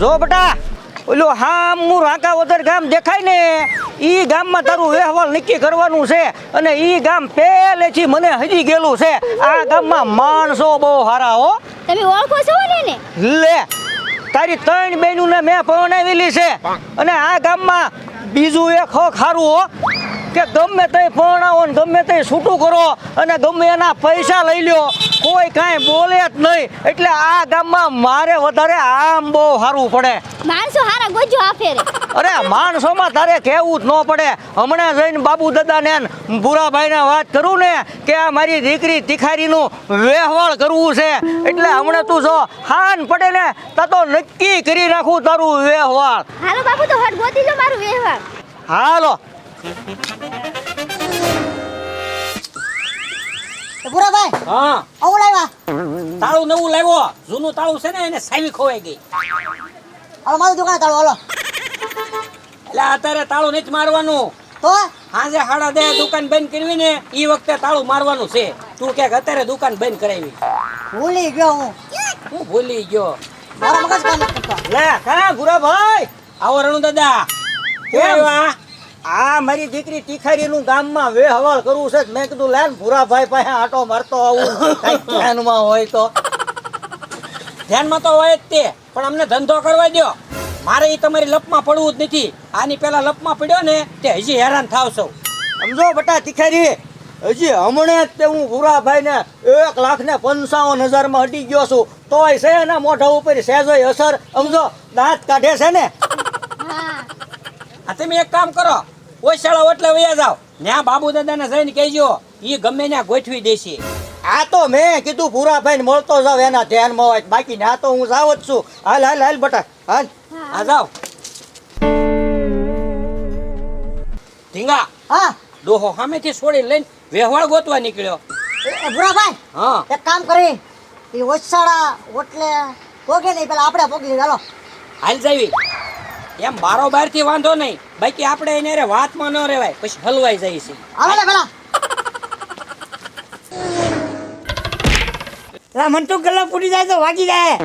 જો બેટા ઓલો હા હું રાંકા વદર ગામ દેખાય ને ઈ ગામમાં તારું અહેવાલ નક્કી કરવાનું છે અને ઈ ગામ પહેલેથી મને હજી ગયેલું છે. આ ગામમાં માણસો બહુ સારા હો. તમે ઓળખો છો ને? લે તારી 3 બહેનોને મેં પરણાવેલી છે અને આ ગામમાં બીજું એક હક સારું હો કે ગમે તે પરણાવો ને ગમે તે છૂટું કરો અને ગમે એના પૈસા લઈ લ્યો કોઈ કાંઈ બોલે જ નહીં. એટલે આ ગામમાં મારે વધારે આમ બહુ સારું પડે. માણસો હારા ગોજો આફેરે. અરે માણસોમાં તારે કહેવું જ ન પડે. હમણાં જઈને બાબુ દાદાને ભૂરાભાઈને વાત કરું ને કે આ મારી દીકરી તિખારીનું વ્યવહાર કરવું છે એટલે હમણાં તું જો હાન પડે ને તા તો નક્કી કરી નાખું તારું વ્યવહાર. હાલો બાપુ તો હટ ગોતી લો મારું વ્યવહાર. હાલો ભૂરાભાઈ હા આવું લાવ્યા. તાળું નવું લાવ્યો, જૂનું તાળું છે ને એને સાવી ખોવાઈ ગઈ. હાલો મારું દુકાન ચાલો હાલો. એટલે અત્યારે તાળું નથી મારવાનું. તો સાંજે 10:30 દુકાન બંધ કરવી ને એ વખતે તાળું મારવાનું છે. તું કે અત્યારે દુકાન બંધ કરાવી. ભૂલી ગયો હું. હું ભૂલી ગયો. મારા મગજ કામ નથી કરતા. લે કા ભૂરાભાઈ આવો રણુ દાદા. કેમ? આવ્યા? આ મારી દીકરી તિખારીનું ગામમાં વ્યવહાર કરવું છે. મેં કીધું લે ને ભૂરાભાઈ પાસે આટો મારતો આવું કાંઈક ધ્યાનમાં હોય તો. ધ્યાનમાં તો હોય જ તે, પણ અમને ધંધો કરવા દ્યો. મારે એ તમારી લપમાં પડવું જ નથી. આની પેલા લપમાં પડ્યો ને તે હજી હેરાન થાવ છો. સમજો બટા તિખારી હજી હમણાં જ તે હું ભૂરાભાઈને 1,55,000 અડી ગયો છું તોય છે એના મોઢા ઉપર સહેજોય અસર સમજો દાંત કાઢે છે ને. હા આ તમે એક કામ કરો, ઓછાળા ઓટલે વયા જાઓ. ત્યાં બાબુ દાદાને જઈને કહેજો એ ગમે ત્યાં ગોઠવી દેશે. આ તો મેં કીધું ભૂરાભાઈને મળતો જાવ એના ધ્યાનમાં હોય બાકી ના તો હું જાવ જ છું. હાલ હાલ હાલ બટા હાલ. આ જાઓ. ધીંગા હા ડોહો સામેથી છોડી લઈને વેહવાળ ગોતવા નીકળ્યો. ભૂરાભાઈ હા એક કામ કરી એ ઓછાળા ઓટલે પોગે નહીં પેલા આપણે પોગી ચાલો. હાલ જાવી. એમ બારોબાર થી વાંધો નહીં, બાકી આપણે એને રે વાતમાં ન રહેવાય પછી હલવાઈ જાય છે. હાલો ને પેલા. મન તો ગલા ફૂટી જાય તો વાગી જાય.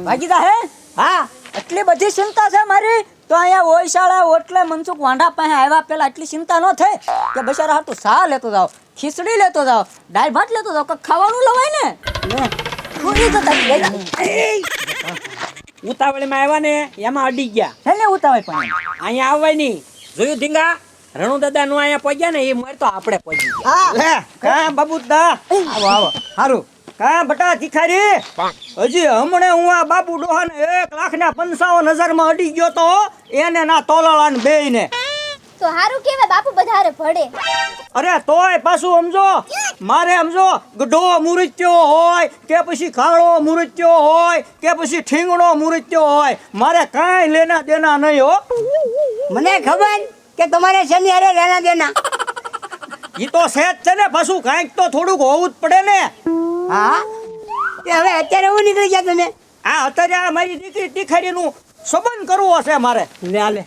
ભાગી જા હે? હા એટલી બધી ચિંતા છે મારી તો અહીંયા ઓયશાળા ઓટલે મનસુખ વાંઢા પાસે આવ્યા પેલા એટલી ચિંતા ન થઈ કે બચારા હાટું સા લેતો જાવ, ખીચડી લેતો જાવ, દાળ ભાત લેતો જાવ, કંઈક ખાવાનું લવાય ને. પૂરી તો તારી લઈ જા. ઉતાવળીમાં આવ્યા ને એમાં અડી ગયા. હેલે ઉતાવળ પણ અહીંયા આવવાય નહીં. જોયું ધીંગા? રણુ દાદા નો અહીંયા પહોંચ્યા ને એ મર તો આપણે પહોંચી ગયા. હા લે કા બાબુદા આવો આવો સારું કા બટા તિખારી હજી હમણે હું આ બાબુ ડોહાને 1,55,000 અડી ગયો તો એને ના તોલાળા ને બેયને. તો હારું કેવાય બાપુ બધારે ભળે. અરે તોય પાછું સમજો મારે સમજો ગઢો મુરત્યો હોય કે પછી કાળો મુરત્યો હોય કે પછી ઠીંગણો મુરત્યો હોય મારે કાંઈ લેના દેના નહીં હો. મને ખબર કે તમારે શનિ હારે લેના દેના. ઈ તો સેજ છે ને પાછું કાંઈક તો થોડુંક હોવું જ પડે ને. હા તે હવે અત્યારે હું નીકળી ગયા તમે. આ અત્યારે આ મારી દીકરી તિખારીનું સંબંધ કરવો છે મારે. લે આલે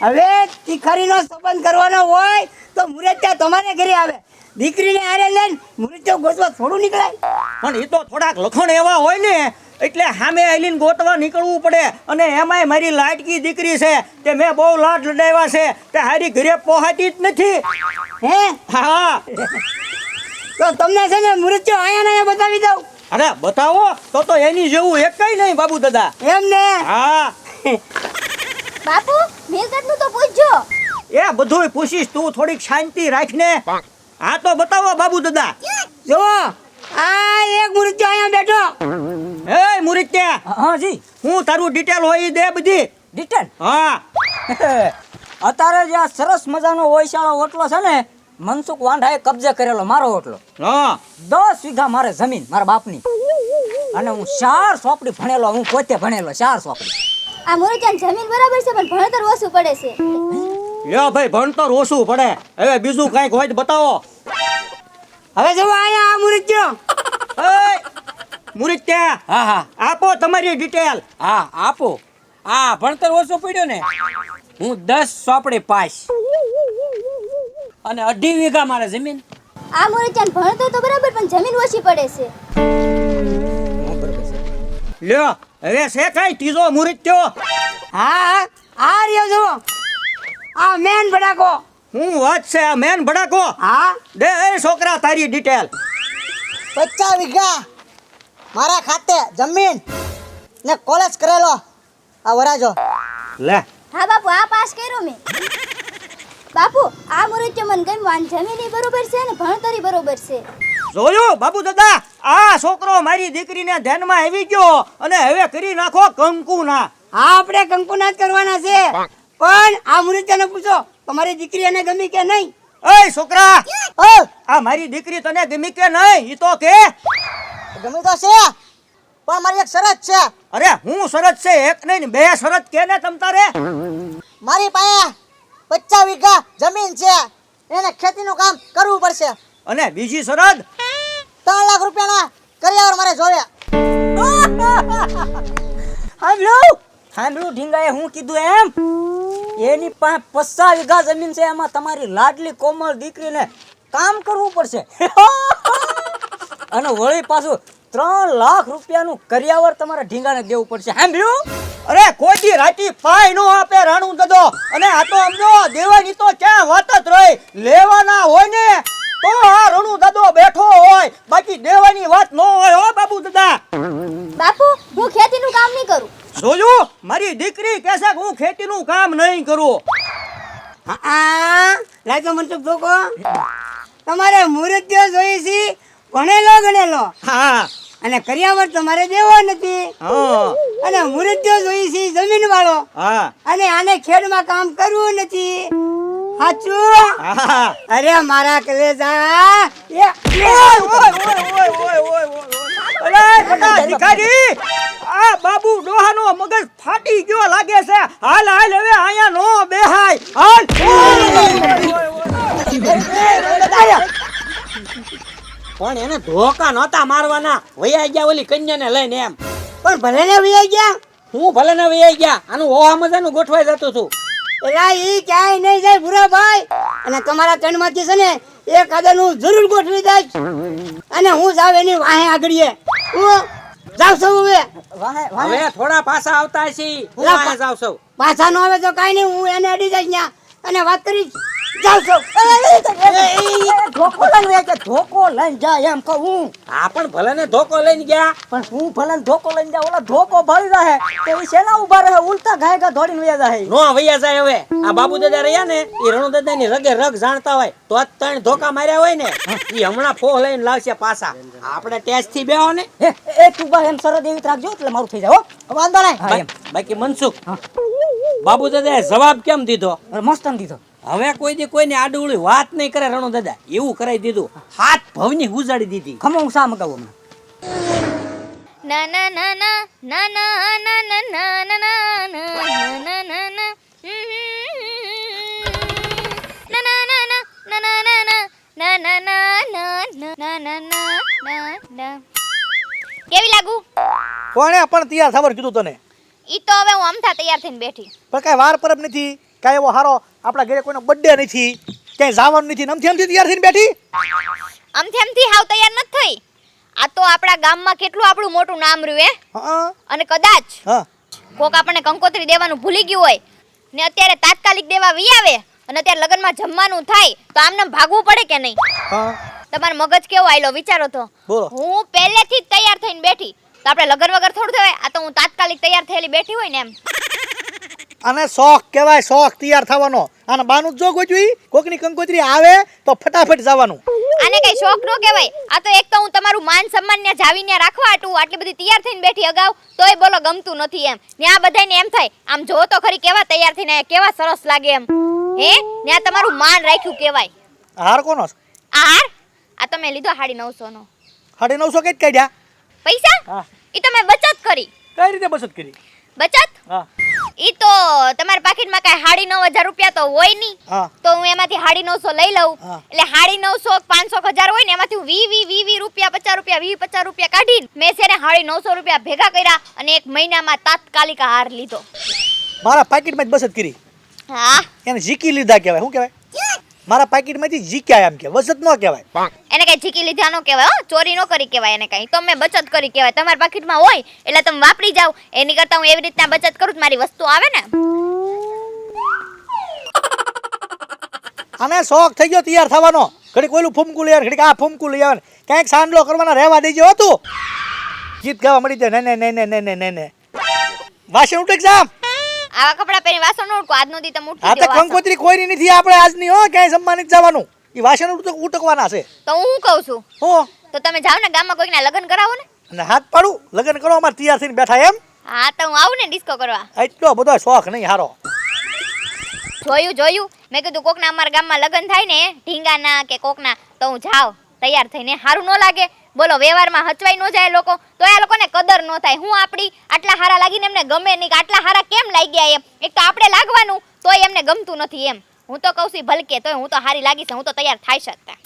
હવે તીખારીનો સંબંધ કરવાનો હોય તો મુરત્યા તમારે ઘરે આવે. દીકરીને હારે લઈને મુરત્યો ગોતવા થોડું નીકળાય. પણ એ તો થોડાક લખણ એવા હોય ને એટલે સામે આવીને ગોતવા નીકળવું પડે અને એમાંય મારી લાડકી દીકરી છે તે મેં બહુ લાડ લડાવ્યા છે તે હારી ઘરે પહોંચતી જ નથી. હે હા તો તમને છે ને મુરત્યો આયા ને બતાવી દઉં. અરે બતાવો તો એની જેવું એકઈ નહીં બાબુ દાદા. એમ ને હા બાપુ મિલકતનું તો પૂછજો. એ બધુંય પૂછીશ તું થોડીક શાંતિ રાખને. હા તો બતાવો બાબુ દાદા. જો આ એક મુરત્યો અહીંયા બેઠો. એ મુરત્યા હા જી હું તારું ડિટેલ હોય ઈ દે બધી. ડિટેલ હા અત્યારે જે આ સરસ મજાનો ઓયશાળો ઓટલો છે ને મનસુખ વાંઢાએ કબજે કરેલો મારો ઓટલો. હા 10 વીઘા મારે જમીન મારા બાપની અને હું 4 સોપડી ભણેલો, હું પોતે ભણેલો 4 સોપડી. આ મોરચાન જમીન બરાબર છે પણ ભણતર ઓછું પડે છે. લ્યો ભાઈ ભણતર ઓછું પડે. હવે બીજું કાંઈક હોય તો બતાવો. હવે જો આયા આ મુરત્યો. એ મુરત્યા હા હા આપો તમારી ડિટેલ. હા આપો. આ ભણતર ઓછો પડ્યો ને હું 10 સોપડે પાસ અને 2.5 વીઘા મારે જમીન. આ મોરચાન ભણતર તો બરાબર પણ જમીન ઓછી પડે છે. લ્યો હવે છે કઈ ત્રીજો મુહૂર્ત થયો? હા આ રહ્યો જુઓ આ મેન ભડાકો. હું વાત છે આ મેન ભડાકો? હા દે એ છોકરા તારી ડિટેલ. 50 વીઘા મારા ખાતે જમીન ને કોલેજ કરેલો આ વરાજો. લે હા બાપુ આ પાસ કર્યો મેં. બાપુ આ મુહૂર્ત મને ગમ્યું. જમીન બરોબર છે ને ભણતરી બરોબર છે. જોયું બાબુ દાદા, આ છોકરો મારી દીકરીને ધ્યાનમાં આવી ગયો અને હવે કરી નાખો કંકુના. હા આપણે કંકુના જ કરવાના છે, પણ આ મુરત્યાને પૂછો તમારી દીકરી એને ગમી કે નહીં. એ છોકરા, ઓ આ મારી દીકરી તને ગમી કે નહીં ઈ તો કે. ગમે તો છે પણ મારી એક શરત છે. અરે હું શરત છે એક નહીં ને બે શરત કે ને તમ તારે. મારી પાસે 50 વીઘા જમીન છે, એને ખેતીનું કામ કરવું પડશે. અને બીજી શરત 3 લાખ રૂપિયાના કરિયાવર મારે જોવે. સાંભળ્યું ઢીંગાએ હું કીધું એમ? એની પાસે 50 વીઘા જમીન છે, એમાં તમારી લાડલી કોમળ દીકરીને કામ કરવું પડશે. અને વળી પાછું 3 લાખ રૂપિયાનું કરિયાવર તમારે ઢીંગાને દેવું પડશે. સાંભળ્યું? અરે કોઈ દી રાતી પાય નો આપે રાણું દદો. અને આ તો સમજો દેવાની તો ક્યાં વાત જ રહી. લેવાના હોય ને તો આ રણુ દાદો બેઠો હોય, બાકી દેવાની વાત ન હોય હો બાબુ દાદા. બાપુ હું ખેતીનું કામ નહીં કરું. જોયું મારી દીકરી કહેશે કે હું ખેતીનું કામ નહીં કરું. હા લાજો મનસુખ ધોકો, તમારે મુરત્યો જોઈ છે ભણેલો ગણેલો, હા અને કરિયાવર તમારે દેવો નથી. હા અને મુરત્યો જોઈ છે જમીન વાળો, હા અને આને ખેડમાં કામ કરવું નથી. સાચું? હા. અરે મારા કલેજા ઓય, ઓય. અરે બેટા ભિખારી, આ બાબુ ડોહાનો મગજ ફાટી ગયો લાગે છે. હાલ હાલ હવે આયા નો બેહાય. હાલ. પણ એને ધોકા નહોતા મારવાના, વૈયા ગયા ઓલી કન્યાને લઈને એમ. પણ ભલે ને વૈયા ગયા. હું ભલે ને વૈયા ગયા, આનું ઓહા મજાનું ગોઠવાઈ જતું હતું. એલા ઈ ક્યાંય નહીં જાય ભૂરા ભાઈ, અને તમારા ત્રણમાંથી છે ને એક આદરનું જરૂર ગોઠવી દઈશ. અને હું જાવ એની વાહે આગળીએ. હું જાવ છું હવે. હવે થોડા પાછા આવતા છે, હું લા, અહીંયા જાઉં છું. પાછા નો આવે તો કાંઈ નહીં, હું એને અડી જઈશ ત્યાં અને વાત કરીશ. જાવ છું. ધોકો લઈને વહી ગયા, ધોકો લઈને જાય એમ કહું. હા પણ ભલે ને ધોકો લઈને ગયા. પણ હું ભલે ને ધોકો લઈને જાઉં, ઓલા ધોકો ભરી રહે તો એ શેના ઉભા રહે, ઉલટા ગાયગા દોડીને વયા જાય. નો વૈયા જાય. હવે આ બાબુ દાદા રહ્યા ને, એ રણુ દાદા ની રગે રગ જાણતા હોય તો જ 3 ધોકા માર્યા હોય ને, એ હમણાં ફોહ લઈને લાવશે પાછા. આપણે ટેસ્ટ થી બેહો ને. એ તું બા એમ સરદ એવી રાખજો એટલે મારું થઈ જાય. હો વાંધો નહીં. હા, એમ. બાકી મનસુખ, બાબુ દાદાએ જવાબ કેમ દીધો? મસ્ત દીધો. હવે કોઈ દી કોઈને આડુળી વાત નહીં કરે રણુ દાદા, એવું કરાવી દીધું. હાથ ભવની ઉજાડી દીધી. ખમો હું શા મગાવું હમણાં. ના ના ના ના ના ના ના ના ના ના ના ના ના ના ના. ના ના ના ના ના ના ના ના ના ના ના. કેવી લાગુ? કોણે પણ તૈયાર થવાનું કીધું તને? ઈ તો હવે હું અમથા તૈયાર થઈને બેઠી. પણ કાંઈ વાર પરબ નથી, કાંઈ એવો હારો આપણા ઘરે કોઈનો બર્થડે નથી, ક્યાંય જવાનું નથી, નમથી અમથી તૈયાર થઈને બેઠી. આમથી હાવ તૈયાર નથી થઈ. આ તો આપણા ગામમાં કેટલું આપણું મોટું નામ રહ્યું હે. હા અને કદાચ હા કોક આપણને કંકોત્રી દેવાનું ભૂલી ગયું હોય ને અત્યારે તાત્કાલિક દેવા વી આવે અને અત્યારે લગનમાં જમવાનું થાય તો આમને ભાગવું પડે કે નહીં? હા તમારો મગજ કેવો આયલો વિચારો તો. બોલો. હું પહેલેથી જ તૈયાર થઈને બેઠી તો આપણે લગન વગર થોડું થવાય. આ તો હું તાત્કાલિક તૈયાર થયેલી બેઠી હોય ને એમ. આને શોખ કહેવાય, શોખ તૈયાર થવાનો. આને બાનું જ જો ગોજવી, કોકની કંકોત્રી આવે તો ફટાફટ જવાનું. આને કઈ શોખ ન કહેવાય. આ તો એક તો હું તમારું માન સન્માન ને જાવીને રાખવા આટું આટલી બધી તૈયાર થઈને બેઠી અગાઉ તોય બોલો ગમતું નથી એમ. ને આ બધાને એમ થાય આમ જો તો ખરી કેવા તૈયાર થઈને આયા, કેવા સરસ લાગે એમ. હે ને આ તમારું માન રાખ્યું કહેવાય. હાર કોનો છે? આ હાર આ તમે લીધો 950 નો. 950 કઈ કાઢ્યા? પૈસા હા. ઈ તમે બચત કરી. કઈ રીતે બચત કરી? બચત હા ઈ તો તમારા પાકીટમાં કાંઈ 9,500 રૂપિયા તો હોય નહીં. હા તો હું એમાંથી 950 લઈ લઉં. હા. એટલે 950 500 1000 હોય ને એમાંથી હું 20 રૂપિયા 50 રૂપિયા 20 50 રૂપિયા કાઢીને મેં છે ને 950 રૂપિયા ભેગા કર્યા અને 1 મહિનામાં તાત્કાલિક હાર લીધો. મારા પાકીટમાં જ બચત કરી. હા એને ઝીકી લીધા કહેવાય. શું કહેવાય? મારા પાકીટમાંથી જીક્યા એમ કે વસત ન કહેવાય. એને કઈ ઝીકી લીધા ન કહેવાય હો, ચોરી ન કરી કહેવાય એને કઈ. તો મેં બચત કરી કહેવાય. તમારા પાકીટમાં હોય એટલે તમે વાપરી જાવ. એની કરતા હું એવી રીતના બચત કરું તો મારી વસ્તુ આવે ને. આને શોખ થઈ ગયો તૈયાર થવાનો. ઘડીક ઓલું ફૂમકું લઈ આવે, ઘડીક આ ફૂમકું લઈ આવે, કંઈક સાંડલો કરવાના રહેવા દેજો હતું. ગીત ગાવા મળી જાય ને ને ને ને ને ને ને. વાસણ ઉઠે જામ. આવા કપડા પહેરી વાસણ ન ઉટકો. આજનો દી તમે આ ઉઠી તો કંકોત્રી ખોઈની નથી આપણે આજની હો, ક્યાંય જમવા નથી જવાનું. એ વાસણ ઉટકવાના છે. તો હું શું કહું છું, હો તો તમે જાઓ ને ગામમાં કોઈકના લગ્ન કરાવો ને. અને હાથ પાડું લગ્ન કરો અમારે તૈયાર થઈને બેઠા એમ. હા તો હું આવું ને ડિસ્કો કરવા. એટલો બધો શોખ નહીં હારો. જોયું મેં કીધું કોકના અમારા ગામમાં લગ્ન થાય ને ઢીંગાના કે કોકના, તો હું જાઉં તૈયાર થઈને. સારું ન લાગે બોલો? વ્યવહારમાં હચવાઈ ન જાય લોકો તો આ લોકોને કદર ન થાય. હું આપણી આટલા હારા લાગીને એમને ગમે નહીં કે આટલા હારા કેમ લાગ્યા એમ. એક તો આપણે લાગવાનું તોય એમને ગમતું નથી એમ. હું તો કહું છું ભલકે તોય હું તો હારી લાગીશ, હું તો તૈયાર થાય શકતા.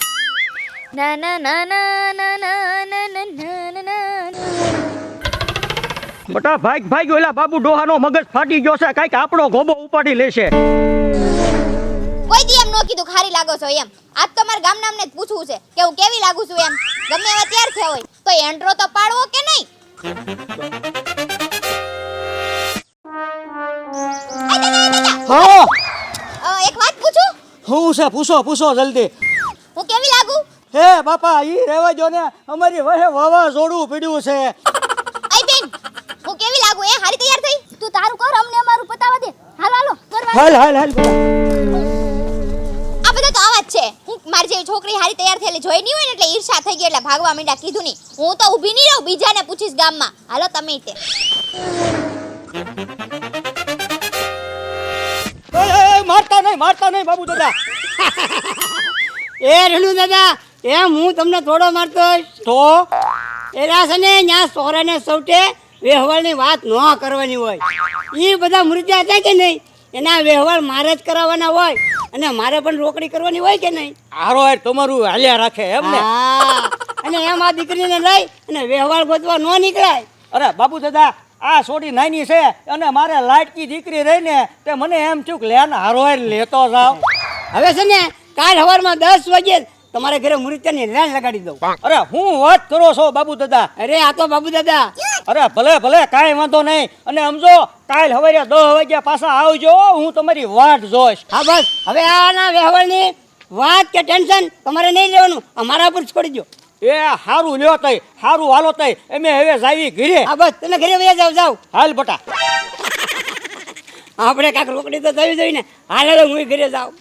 ના ના ના ના ના ના ના ના ના. બટા ભાગ ઓલા બાબુ ડોહાનો મગજ ફાટી ગયો છે, કાંઈક આપણો ગોબો ઉપાડી લેશે. કોઈ દી એમ ન કીધું ખારી લાગો છો એમ. આજ તો મારા ગામના અમને જ પૂછવું છે કે હું કેવી લાગુ છું એમ. ગમે એવા તૈયાર થયા હોય તો એન્ટ્રો તો પાડવો કે નહીં. હા એક વાત પૂછું, હું છે? પૂછો જલ્દી. હું કેવી લાગુ? હે બાપા ઈ રહેવા જો ને, અમારી વહે વાવાઝોડું પડ્યું છે. આઈ બેન હું કેવી લાગુ? એ હારી તૈયાર થઈ? તું તારું કર, અમને અમારું પતાવા દે. હાલો કરવા. હાલ આ બધા તો આવા જ છે. હું મારી જેવી છોકરી હારી તૈયાર થયેલી જોઈ નહીં હોય ને એટલે ઈર્ષા થઈ ગઈ એટલે ભાગવા માંડ્યા. કીધું નહીં હું તો ઊભી નહીં રહું, બીજાને પૂછીશ ગામમાં. હાલો તમે તે. મારતા નહીં બાબુ દાદા. એ રેણુ દાદા, એમ હું તમને થોડો મારતો તો એરા છે ને ત્યાં સોરાને સૌટે વ્યવહારની વાત ન કરવાની હોય. એ બધા મૃત્યા થાય કે નહીં એના વ્યવહાર મારે જ કરાવવાના હોય અને મારે પણ રોકડી કરવાની હોય કે નહીં. હારો તમારું હાલ્યા રાખે એમ ને? હા, અને એમ આ દીકરીને લઈ અને વ્યવહાર ગોતવા ન નીકળાય. અરે બાબુ દાદા આ છોડી નાની છે અને મારે લાડકી દીકરી રહીને તે મને એમ થયું કે લેન હારો લેતો જાવ. હવે છે ને કાલ સવારમાં 10 વાગે તમારે ઘરે મૃત્યાની લાઈન લગાડી દઉં. અરે હું વાત કરો છો બાબુ દાદા? અરે આ તો બાબુ દાદા. અરે ભલે કાંઈ વાંધો નહીં. અને સમજો કાલ સવારે 10 વાગ્યા પાછા આવજો, હું તમારી વાટ જોઈશ. હા બસ હવે આના વ્યવહારની વાત કે ટેન્શન તમારે નહીં લેવાનું, અમારા પર છોડી દો. એ હારું લ્યો તઈ, હારું હાલો તઈ, અમે હવે જાવી ઘરે. હા બસ તમે ઘરે વયા જાવ. હાલ બટા. આપણે કાંઈક રોકડી તો થવી જોઈએ ને. હાલ હું ઘરે જાઉં.